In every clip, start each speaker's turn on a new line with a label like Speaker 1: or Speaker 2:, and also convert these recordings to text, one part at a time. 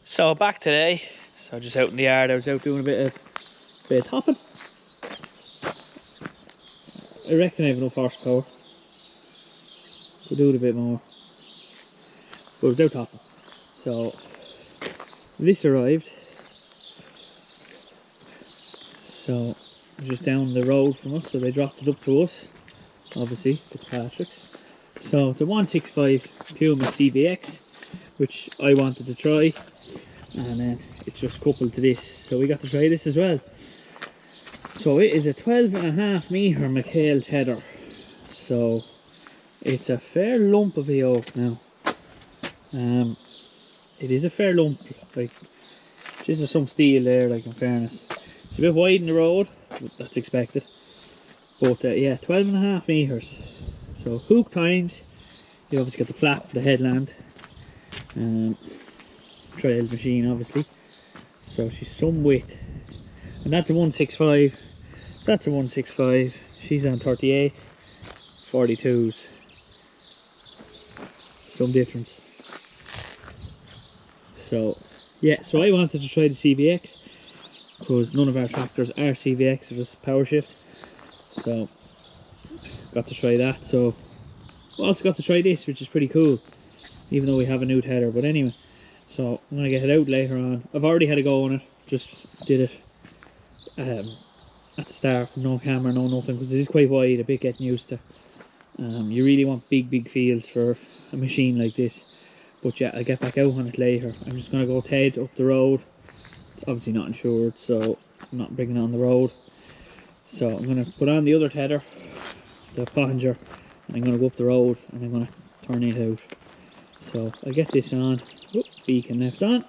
Speaker 1: So back today. So just out in the yard. I was out doing a bit of topping. I reckon I have enough horsepower. Could do it a bit more. But I was out topping. So this arrived. So just down the road from us, so they dropped it up to us. Obviously, Fitzpatrick's. So it's a 165 Puma CVX, which I wanted to try, and then it's just coupled to this. So we got to try this as well. So it is a 12.5 metre mchale tether. So it's a fair lump of a yoke now. It is a fair lump, like just there's some steel there, like in fairness. It's a bit wide in the road, but that's expected. But yeah, 12.5 metres. So hook tines, you obviously got the flap for the headland. Trail machine obviously. So she's some width. And that's a 165. That's a 165. She's on 38s, 42s. Some difference. So yeah, so I wanted to try the CVX because none of our tractors are CVX, they're just power shift. So got to try that. So also got to try this, which is pretty cool, even though we have a new tether. But anyway, so I'm gonna get it out later on. I've already had a go on it, just did it at the start, no camera, no nothing, because it is quite wide, a bit getting used to. You really want big fields for a machine like this. But yeah, I'll get back out on it later. I'm just gonna go Ted up the road. It's obviously not insured, so I'm not bringing it on the road. So I'm gonna put on the other tether, the Pottinger, and I'm gonna go up the road and I'm gonna turn it out. So I'll get this on, beacon left on,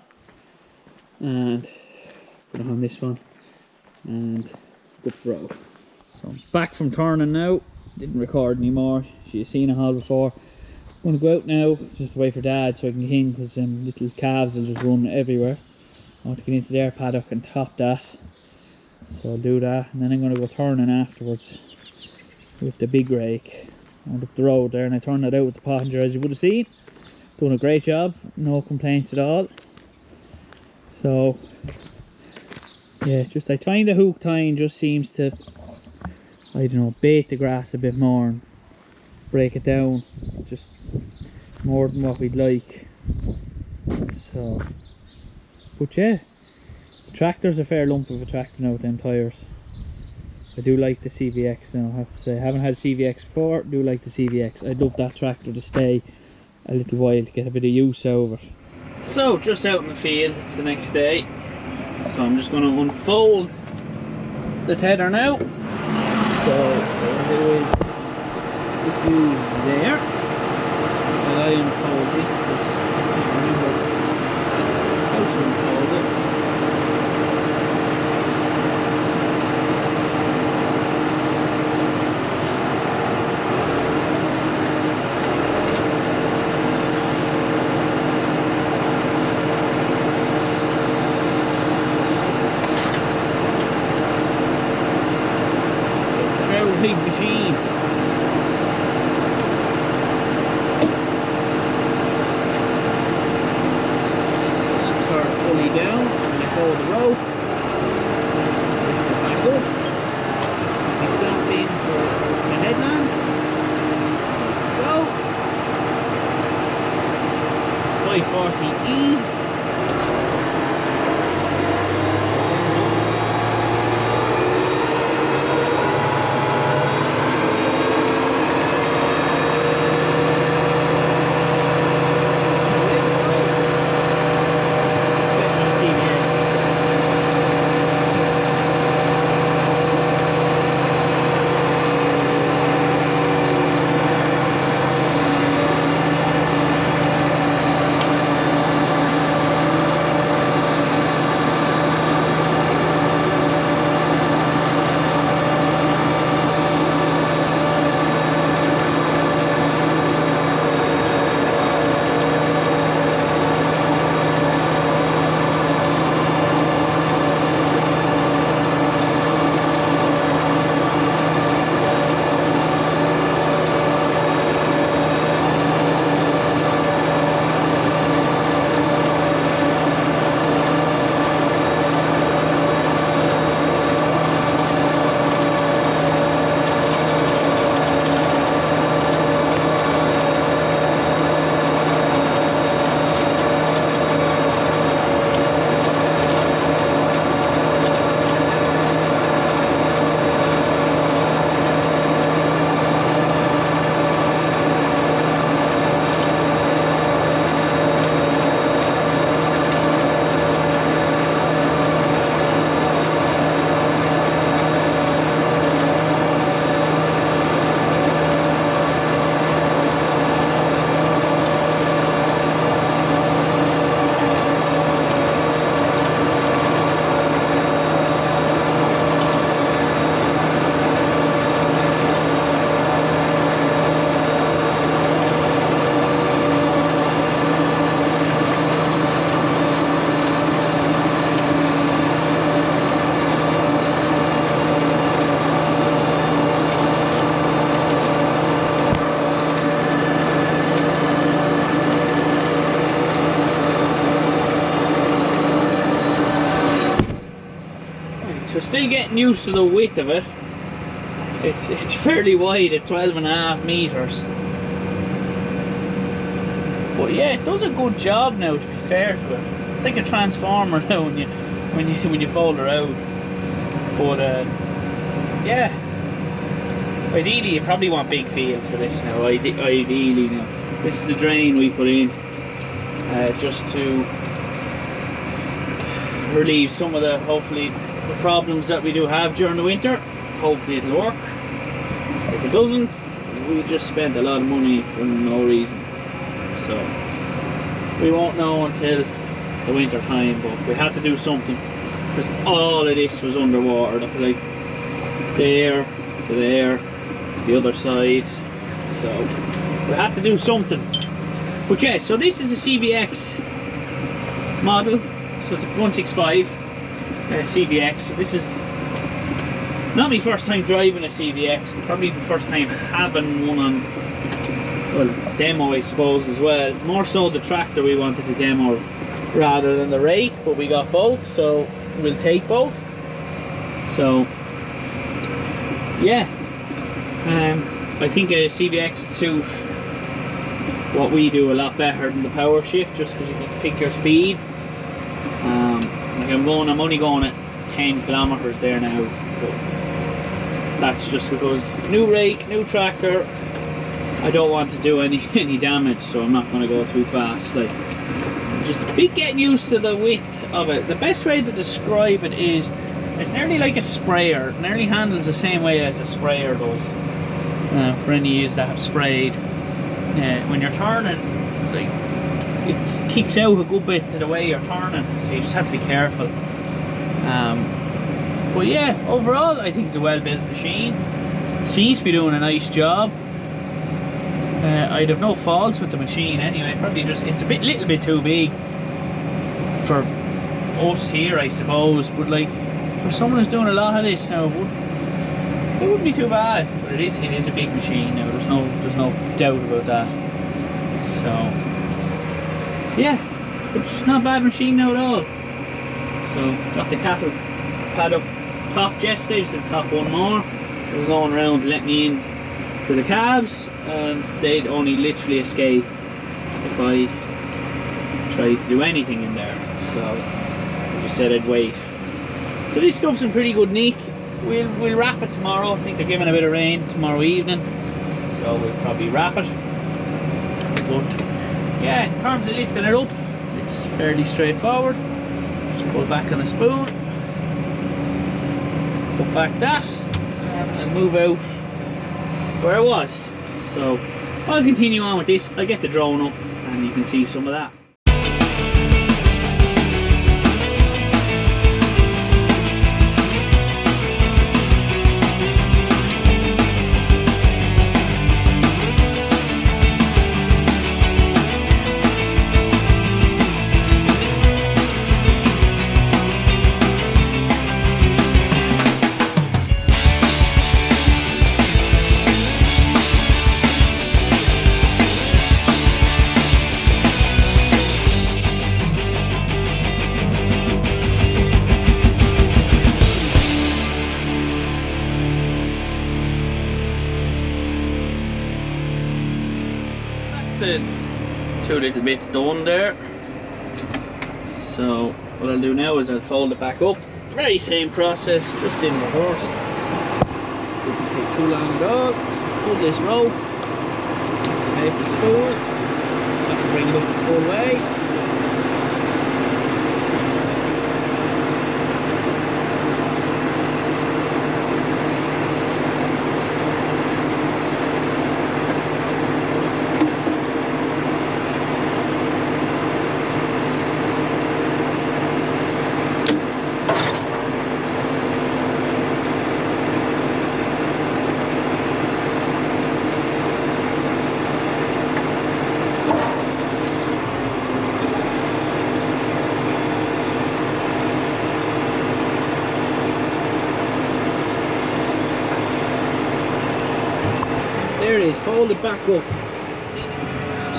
Speaker 1: and put it on this one and go up the road. So I'm back from turning now, didn't record anymore, you've seen it all before. I'm gonna go out now, just wait for Dad so I can get in, because little calves will just run everywhere. I want to get into their paddock and top that. So I'll do that, and then I'm going to go turning afterwards with the big rake. I went up the road there and I turned it out with the Pottinger, as you would have seen. Doing a great job, no complaints at all. So yeah, just I find the hook tying just seems to, I don't know, bait the grass a bit more and break it down just more than what we'd like. So, but yeah, the tractor's a fair lump of a tractor now with them tyres. I do like the CVX now, I have to say. I haven't had a CVX before, do like the CVX. I'd love that tractor to stay a little while to get a bit of use out of it. So, just out in the field, it's the next day. So I'm just going to unfold the tether now. So, what I'll do is stick you there while I unfold this, because I can't remember how to unfold it. Big machine. That's her fully down. Let go of the rope. Back up. We flap in for the headland. Like so. 540E. So still getting used to the width of it. It's fairly wide at 12.5 meters. But yeah, it does a good job now, to be fair to it. It's like a transformer now when you fold her out. But yeah, ideally you probably want big fields for this now. Ideally now, this is the drain we put in just to relieve some of the, hopefully, the problems that we do have during the winter. Hopefully it'll work. If it doesn't, we just spent a lot of money for no reason. So we won't know until the winter time, but we had to do something because all of this was underwater, like there to there to the other side. So we had to do something. But yeah, so this is a CVX model, so it's a 165 CVX. So this is not my first time driving a CVX, but probably the first time having one on, well, demo I suppose as well. It's more so the tractor we wanted to demo rather than the rake, but we got both, so we'll take both. So yeah, I think a CVX would suit what we do a lot better than the power shift, just because you can pick your speed. Like I'm only going at 10 kilometers there now, but that's just because new rake, new tractor, I don't want to do any damage, so I'm not going to go too fast. Like, just a bit getting used to the width of it. The best way to describe it is it's nearly like a sprayer. It nearly handles the same way as a sprayer does. For any of you that have sprayed, when you're turning, like, it kicks out a good bit to the way you're turning, so you just have to be careful. But yeah, overall I think it's a well built machine. Seems to be doing a nice job. I'd have no faults with the machine anyway. Probably just, it's a little bit too big for us here, I suppose, but like for someone who's doing a lot of this now, it wouldn't be too bad. But it is a big machine now, there's no doubt about that. So yeah, it's not a bad machine now at all. So got the cattle paddock top yesterday, just the top one more. I was going around to let me in to the calves, and they'd only literally escape if I tried to do anything in there. So I just said I'd wait. So this stuff's in pretty good nick. We'll wrap it tomorrow. I think they're giving a bit of rain tomorrow evening, so we'll probably wrap it. But yeah, in terms of lifting it up, it's fairly straightforward. Just pull back on the spoon, put back that, and move out where it was. So I'll continue on with this. I'll get the drone up and you can see some of that. The two little bits done there. So what I'll do now is I'll fold it back up. Very same process, just in reverse. Doesn't take too long at all. Just pull this rope, make the spool, have to bring it up the full way. There it is, fold it back up.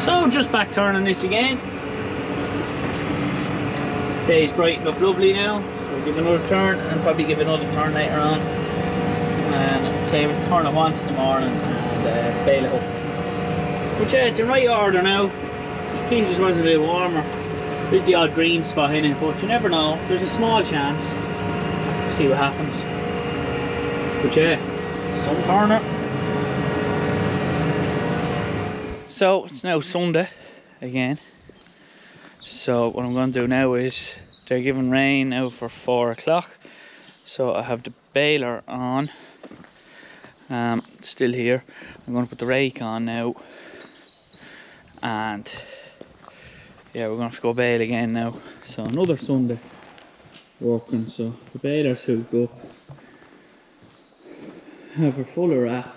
Speaker 1: So just back turning this again. Day's brightened up lovely now, so we'll give another turn and probably give another turn later on. And I'd say we'll turn it once in the morning and bail it up. But yeah, it's in right order now. It just was a bit warmer. There's the odd green spot in it, but you never know. There's a small chance. See what happens. But yeah, sun corner. So it's now Sunday again. So what I'm going to do now is they're giving rain now for 4 o'clock. So I have the baler on. Still here. I'm going to put the rake on now. And yeah, we're going to have to go bail again now. So another Sunday working. So the baler's hooked up. Have a fuller wrap.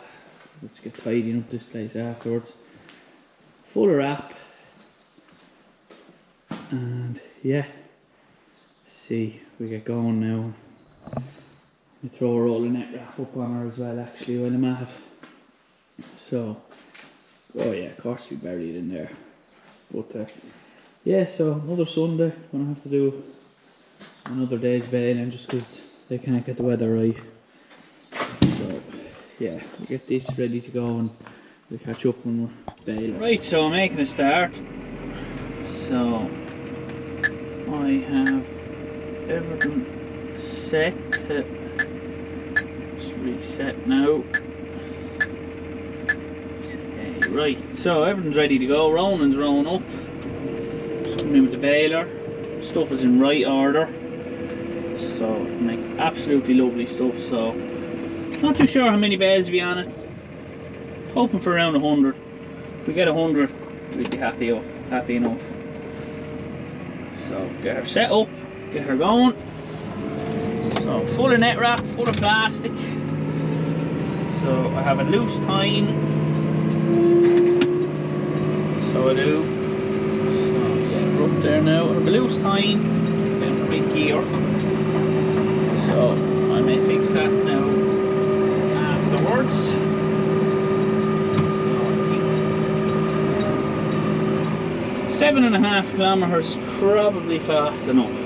Speaker 1: Let's get tidying up this place afterwards. Fuller wrap. And yeah, see, we get going now. We throw a roll of net wrap up on her as well, actually, while I'm at it. So, oh yeah, of course we buried in there. But yeah, so another Sunday. Gonna have to do another day's bailing just because they can't get the weather right. So yeah, we'll get this ready to go and we'll catch up when we're bailing. Right, so I'm making a start. So I have everything set to just reset now. Okay, right, so everything's ready to go. Ronan's rolling up. Just coming in with the baler. Stuff is in right order. So I can make absolutely lovely stuff. So not too sure how many bales will be on it. Hoping for around 100. If we get 100, we'd be happy enough. So get her set up, get her going. So full of net wrap, full of plastic. So I have a loose tine. So I do. So yeah, we're up there now. I have a loose tine, down the big gear. So I may fix that now afterwards. So I think 7.5 kilometers is probably fast enough.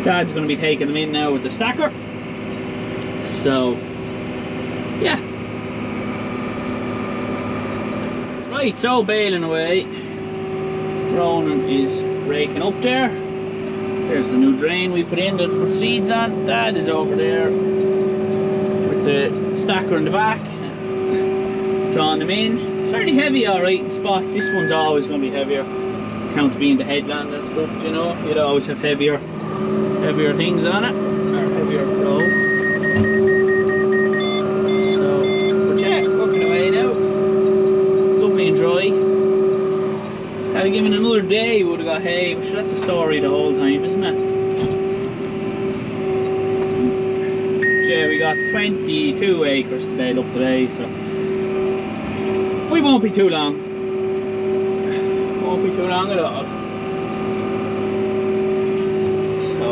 Speaker 1: Dad's going to be taking them in now with the stacker. So yeah. Right, so bailing away. Ronan is raking up there. There's the new drain we put in that put seeds on. Dad is over there with the stacker in the back, drawing them in. It's fairly heavy alright in spots. This one's always going to be heavier. Count to being the headland and stuff, you know. You'd always have heavier things on it, or heavier row. So, but yeah, working away now. It's lovely and dry. Had to give it another day, would have got hay, but that's a story the whole time, isn't it? Yeah, we got 22 acres to bail up today, so we won't be too long. Won't be too long at all. So,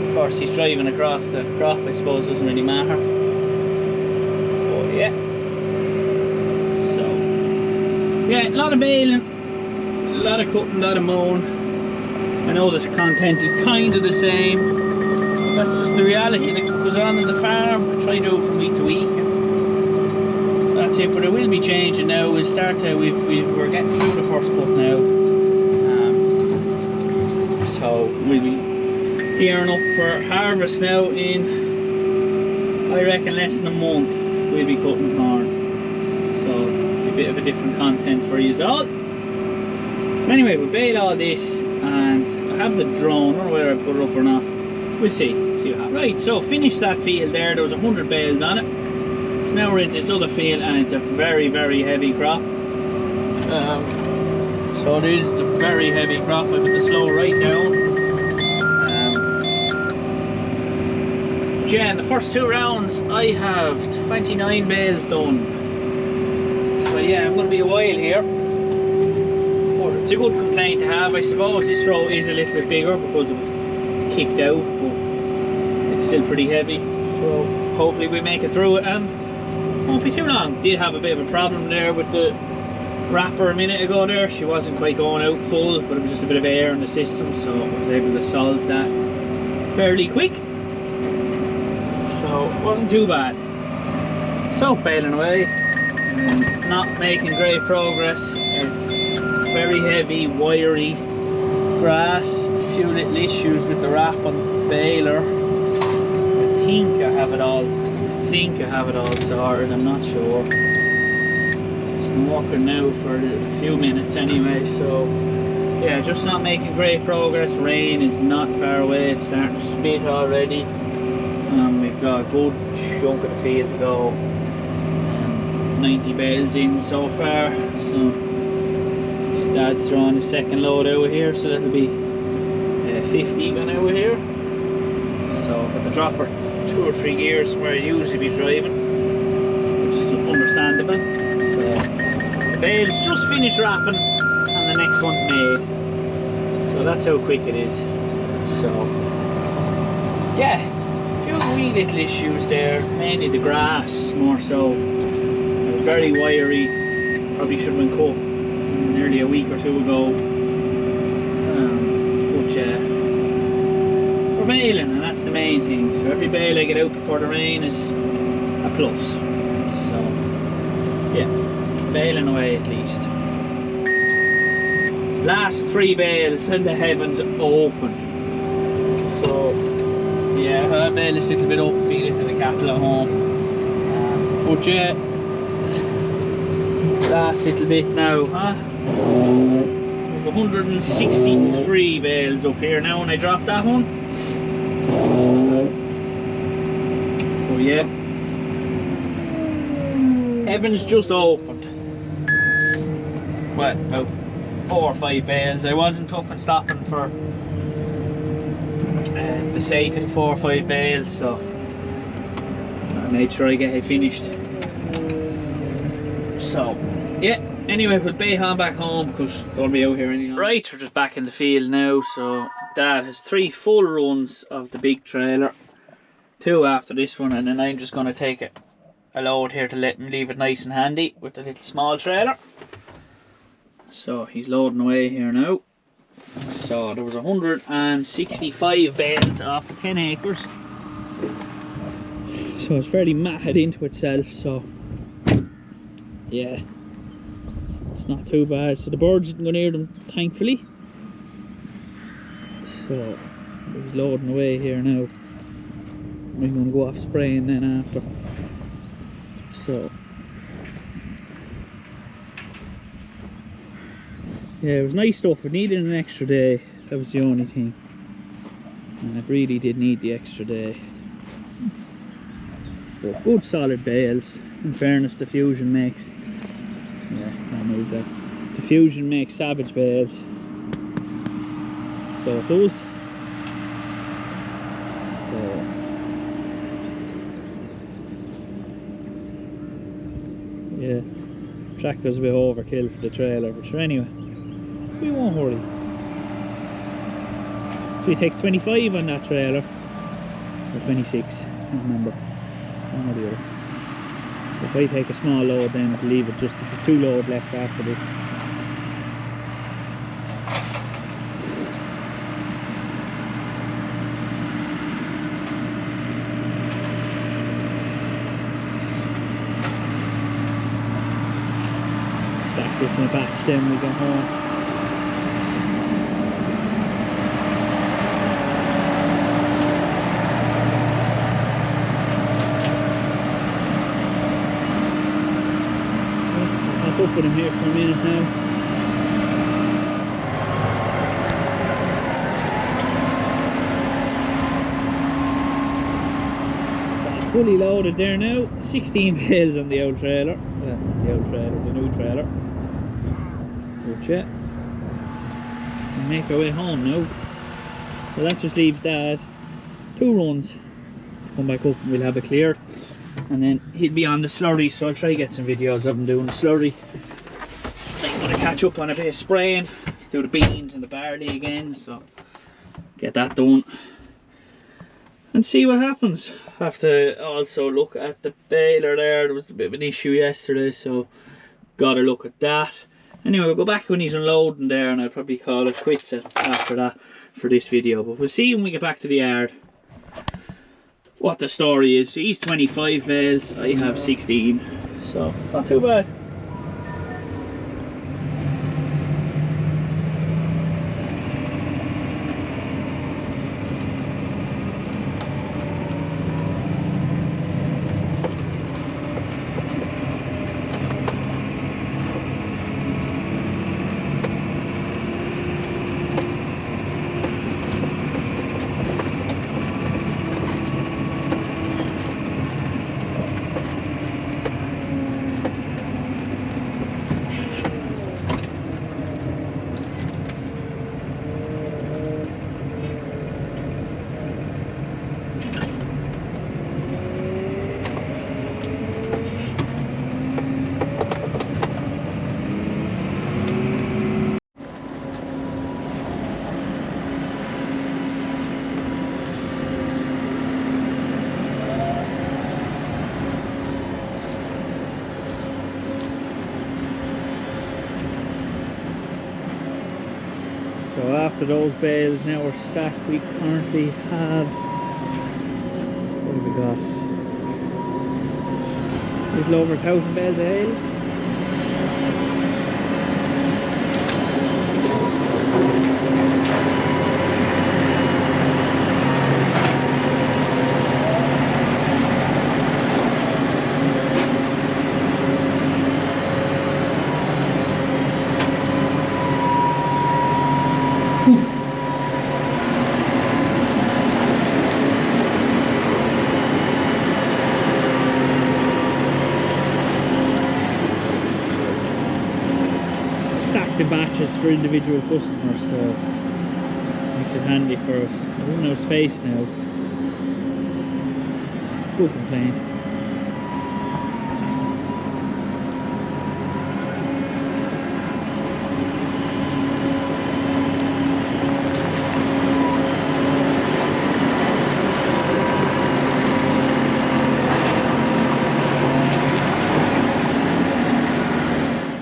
Speaker 1: of course, he's driving across the crop. I suppose doesn't really matter. But yeah. So, yeah, a lot of baling, a lot of cutting, a lot of mowing. I know the content is kind of the same. That's just the reality that goes on in the farm. I try to do it from week to week. That's it, but it will be changing now. We'll start to, we're getting through the first cut now. So we'll be gearing up for harvest now in, I reckon, less than a month. We'll be cutting corn. So a bit of a different content for you all. But anyway, we'll bail all this, and I have the drone, or whether I put it up or not. We'll see what happens. Right, so finish that field there. There was 100 bales on it. So now we're into this other field, and it's a very, very heavy crop. So it is a very heavy crop. I put the slow right down. But yeah, in the first 2 rounds, I have 29 bales done. So yeah, I'm going to be a while here. But it's a good complaint to have, I suppose. This row is a little bit bigger because it was kicked out, but it's still pretty heavy. So hopefully we make it through it and won't be too long. Did have a bit of a problem there with the wrapper a minute ago there. She wasn't quite going out full, but it was just a bit of air in the system, so I was able to solve that fairly quick, so it wasn't too bad. So baling away, not making great progress. It's very heavy, wiry grass, a few little issues with the wrap on the baler. I think I have it all sorted, I'm not sure. It's been working now for a few minutes anyway, so yeah, just not making great progress. Rain is not far away, it's starting to spit already. We've got a good chunk of the field to go. 90 bales in so far, so Dad's throwing the second load out here, so that'll be 50 going out here. So got the dropper 2 or 3 gears from where I usually be driving, which is understandable. So the bales just finished wrapping and the next one's made, so that's how quick it is. So yeah, a few wee little issues there, mainly the grass more so. Very wiry, probably should have been cut nearly a week or 2 ago, but we're baling and that's the main thing. So every bale I get out before the rain is a plus. So yeah, baling away at least. Last 3 bales and the heavens opened. So yeah, I'll bale this little bit up, feed it to the cattle at home, but yeah, last little bit now, huh? We've 163 bales up here now when I drop that one. Oh yeah, heavens just opened. Well, about 4 or 5 bales. I wasn't fucking stopping for the sake of the 4 or 5 bales, so I made sure I get it finished. So yeah, anyway, we'll bay on back home because don't be out here any longer. Right, we're just back in the field now. So Dad has 3 full runs of the big trailer, 2 after this one, and then I'm just going to take a load here to let him leave it nice and handy with the little small trailer. So he's loading away here now. So there was 165 bales off of 10 acres. So it's fairly matted into itself, so yeah, it's not too bad. So the birds didn't go near them, thankfully. So he's loading away here now. I'm going to go off spraying then after. So yeah, it was nice stuff. It needed an extra day, that was the only thing, and it really did need the extra day. But good solid bales. In fairness, the Fusion makes, yeah, can't move that. The Fusion makes savage bales, so it does. So yeah, tractor's a bit overkill for the trailer, but sure, anyway, we won't hurry. So he takes 25 on that trailer, or 26, can't remember, one or the other. If I take a small load, then it'll leave it just, there's 2 loads left after this. Stack this in a batch, then we go home. I'll put him here for a minute now. So fully loaded there now. 16 bales on the old trailer. Well, not the old trailer, the new trailer. But yeah, we'll make our way home now. So that just leaves Dad 2 runs to come back up and we'll have it cleared. And then he'll be on the slurry, so I'll try to get some videos of him doing the slurry. I'm going to catch up on a bit of spraying, do the beans and the barley again, so get that done and see what happens. Have to also look at the baler there was a bit of an issue yesterday, so got to look at that. Anyway, we'll go back when he's unloading there, and I'll probably call it quits after that for this video. But we'll see when we get back to the yard what the story is. So he's 25 bales, I have 16, so it's not too bad. So after those bales now we're stacked, we currently have, what have we got? A little over 1,000 bales of Haylage. Stacked in batches for individual customers, so makes it handy for us. We're running out of space now. Who complain?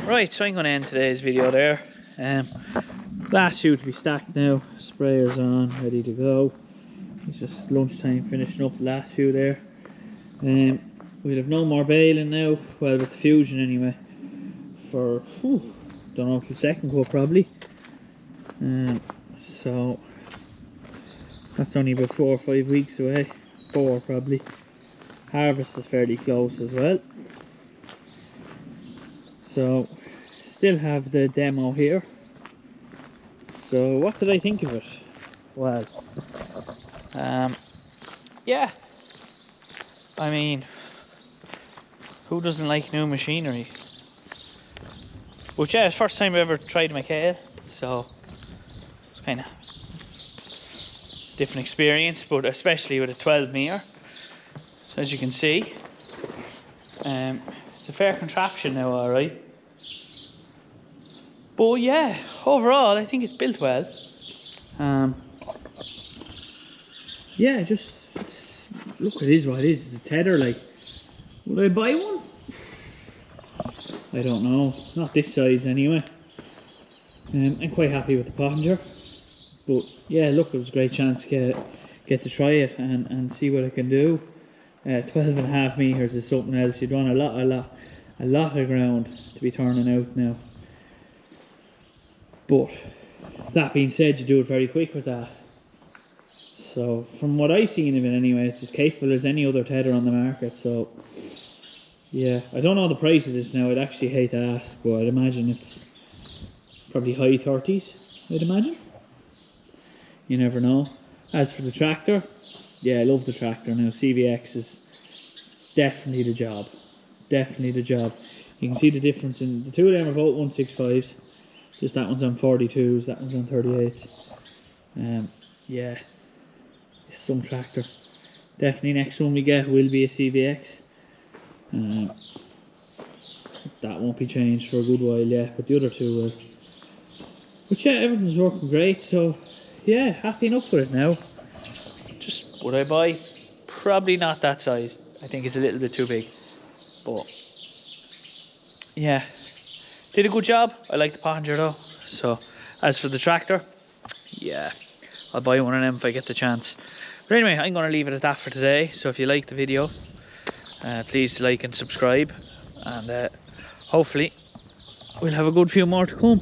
Speaker 1: Right, so I'm going to end today's video there. Last few to be stacked now, sprayers on, ready to go. It's just lunchtime, finishing up the last few there. We'll have no more baling now, well, with the fusion anyway, for, don't know, till second coat probably. So that's only about 4 or 5 weeks away, 4 probably. Harvest is fairly close as well. So still have the demo here. So what did I think of it? Well, yeah, I mean, who doesn't like new machinery? But yeah, it's the first time I ever tried a mchale, so it's kind of different experience, but especially with a 12 meter. So as you can see, it's a fair contraption now, alright. But yeah, overall I think it's built well. Yeah, just look, it is what it is. It's a tether. Like, would I buy one? I don't know. Not this size anyway. I'm quite happy with the Pottinger. But yeah, look, it was a great chance to get to try it and see what I can do. 12.5 meters is something else. You'd want a lot of ground to be turning out now. But that being said, you do it very quick with that. So from what I've seen of it anyway, it's as capable as any other tether on the market. So yeah, I don't know the price of this now. I'd actually hate to ask, but I'd imagine it's probably high 30s, I'd imagine. You never know. As for the tractor, yeah, I love the tractor now. CVX is definitely the job. Definitely the job. You can see the difference in the two of them are both 165s. Just that one's on 42s, that one's on 38s. Yeah, some tractor. Definitely next one we get will be a CVX. That won't be changed for a good while yet, but the other two will. But yeah, everything's working great, so yeah, happy enough with it now. Just, would I buy? Probably not that size. I think it's a little bit too big. But yeah, Did a good job. I like the Pottinger though. So as for the tractor, yeah, I'll buy one of them if I get the chance. But anyway, I'm going to leave it at that for today. So if you like the video, please like and subscribe, and hopefully we'll have a good few more to come.